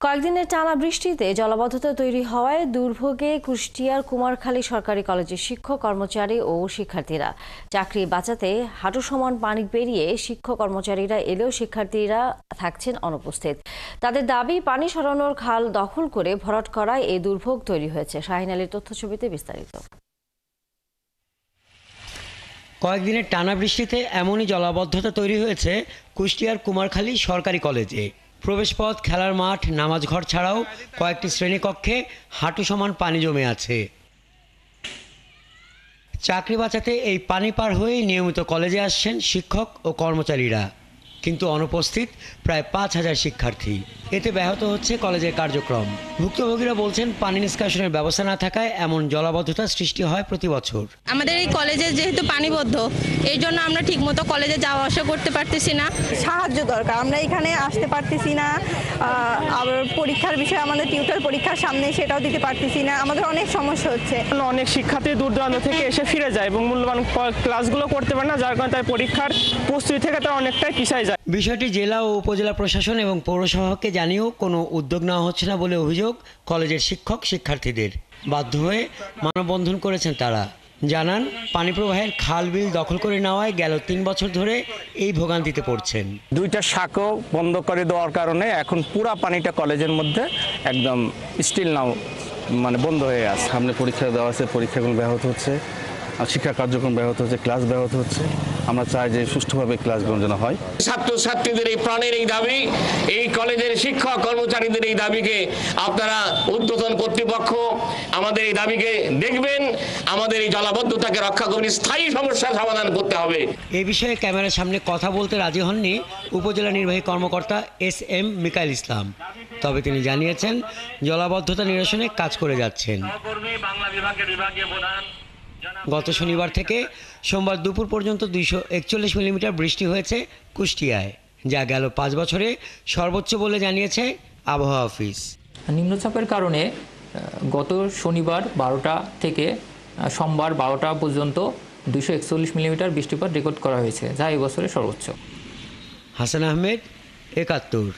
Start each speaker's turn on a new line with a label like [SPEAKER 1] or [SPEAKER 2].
[SPEAKER 1] কয়েকদিনের টানা বৃষ্টিতে জলাবদ্ধতা তৈরি হওয়ায় দুর্ভোগে কুষ্টিয়ার কুমারখালী সরকারি কলেজের শিক্ষক কর্মচারী ও শিক্ষার্থীরা। চাকরি বাঁচাতে হাঁটু সমান পানি পেরিয়ে শিক্ষক কর্মচারীরা এলেও শিক্ষার্থীরা থাকছেন অনুপস্থিত। তাদের দাবি, পানি সরানোর খাল দখল করে ভরাট করায় এই দুর্ভোগ তৈরি হয়েছে। শাহিন আলীর তথ্যছবিতে বিস্তারিত।
[SPEAKER 2] কয়েকদিনের টানা বৃষ্টিতে এমনই জলাবদ্ধতা তৈরি হয়েছে কুষ্টিয়ার কুমারখালী সরকারি কলেজে। প্রবেশপথ, খেলার মাঠ, নামাজ ঘর ছাড়াও কয়েকটি শ্রেণীকক্ষে হাঁটু সমান পানি জমে আছে। চাকরি বাঁচাতে এই পানি পার হয়ে নিয়মিত কলেজে আসছেন শিক্ষক ও কর্মচারীরা, কিন্তু অনুপস্থিত প্রায় ৫,০০০ শিক্ষার্থী। এতে ব্যাহত হচ্ছে কলেজের কার্যক্রম। ভুক্তভোগীরা বলছেন, পানি নিষ্কাশনের ব্যবস্থা না থাকায় এমন জলাবদ্ধতা সৃষ্টি হয় প্রতি বছর।
[SPEAKER 3] আমাদের এই কলেজে যেহেতু পানিবদ্ধ, এই জন্য আমরা ঠিকমতো কলেজে যাওয়া আসা করতে পারতেছি না।
[SPEAKER 4] সাহায্য দরকার, আমরা এখানে আসতে পারতেছি না। আবার পরীক্ষার বিষয়ে আমাদের টিউটর পরীক্ষার সামনে, সেটাও দিতে পারতেছি না। আমাদের অনেক সমস্যা হচ্ছে।
[SPEAKER 5] অনেক শিক্ষার্থী দূর দূরান্ত থেকে এসে ফিরে যায় এবং মূল্যবান ক্লাসগুলো করতে পারে না, যার কারণে তার পরীক্ষার প্রস্তুতি থেকে তারা অনেকটাই পিছায় যায়।
[SPEAKER 2] বিষয়টি জেলা ও উপজেলা প্রশাসন এবং পৌরসভাকে জানিয়েও কোনো উদ্যোগ নেওয়া হচ্ছে না বলে অভিযোগ কলেজের শিক্ষক শিক্ষার্থীদের। বাধ্য হয়ে মানববন্ধন করেছেন তারা। জানান, পানি প্রবাহের খাল বিল দখল করে নেওয়ায় গেল ৩ বছর ধরে এই ভোগান্তিতে পড়ছেন।
[SPEAKER 6] দুইটা শাকও বন্ধ করে দেওয়ার কারণে এখন পুরা পানিটা কলেজের মধ্যে একদম স্টিল নাও বন্ধ হয়ে আছে। সামনে পরীক্ষা দেওয়া আছে, পরীক্ষাগুলো ব্যাহত হচ্ছে, শিক্ষা কার্যক্রম ব্যাহত হচ্ছে, ক্লাস ব্যাহত হচ্ছে। আমরা চাই যে সুষ্ঠুভাবে ক্লাসগুলো যেন হয়।
[SPEAKER 7] ছাত্রছাত্রীদের এই প্রাণের এই দাবি, এই কলেজের শিক্ষক কর্মচারীদের এই দাবিকে আপনারা ঊর্ধ্বতন কর্তৃপক্ষ আমাদের এই দাবিকে দেখবেন, আমাদের এই জলাবদ্ধতাকে রক্ষা করে স্থায়ী সমস্যার সমাধান করতে হবে।
[SPEAKER 2] এই বিষয়ে ক্যামেরার সামনে কথা বলতে রাজি হননি উপজেলা নির্বাহী কর্মকর্তা SM মিকাইল ইসলাম। তবে তিনি জানিয়েছেন, জলাবদ্ধতা নিরসনে কাজ করে যাচ্ছেন। গত শনিবার থেকে সোমবার দুপুর পর্যন্ত 241 মিলিমিটার বৃষ্টি হয়েছে কুষ্টিয়ায়, যা গেল 5 বছরে সর্বোচ্চ বলে জানিয়েছে আবহাওয়া অফিস।
[SPEAKER 8] নিম্নচাপের কারণে গত শনিবার 12টা থেকে সোমবার 12টা পর্যন্ত 241 মিলিমিটার বৃষ্টিপাত রেকর্ড করা হয়েছে, যা এই বছরের সর্বোচ্চ।
[SPEAKER 2] হাসান আহমেদ, 71।